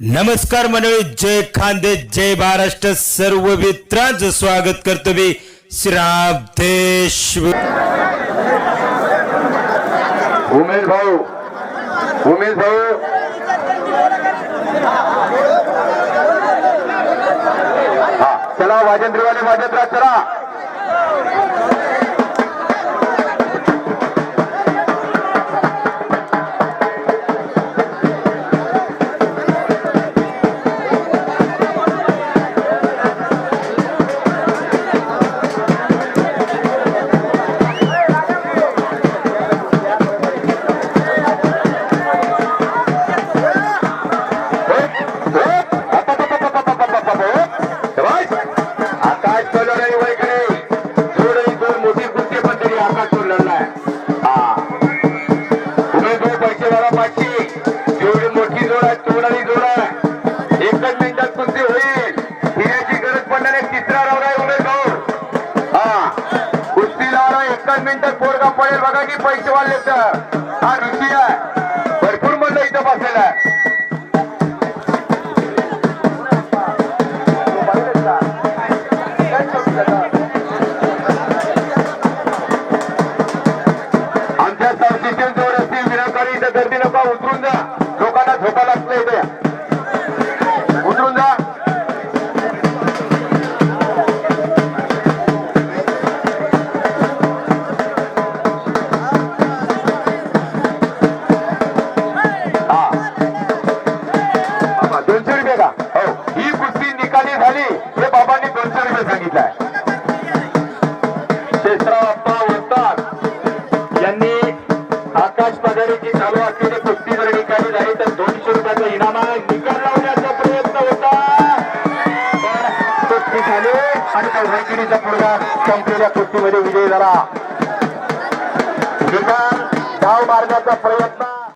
नमस्कार मंडळी, जय खानदेश, जय महाराष्ट्र. सर्व मित्रांचं स्वागत करतो मी श्रावदेश. उमेश भाऊ हा चला, वाजेंद्रवाले वाजेंद्र चला. पडेल बघा की पैसे वाढले तर हा ऋषी आहे. भरपूर म्हणलं इथं बसलेला आहे. आमच्या सब सिस्टम जवळ असतील विनाकारण इथं गर्दी नका. उतरून जा, लोकांना झोपा लागलं इथे. उतरून जा. ही कुस्ती निकाली झाली हे बाबांनी 200 रुपये सांगितलंय. शेषराव वरतात यांनी आकाश पगारीची चालू असलेली कुस्ती जर निकाली झाली तर 200 रुपयाचा इनाम निकाल लावण्याचा प्रयत्न होता. कुस्ती झाली आणि वैकिणीचा मुलगा संपलेल्या कुस्तीमध्ये विजयी झाला. निकाल धाव मारण्याचा प्रयत्न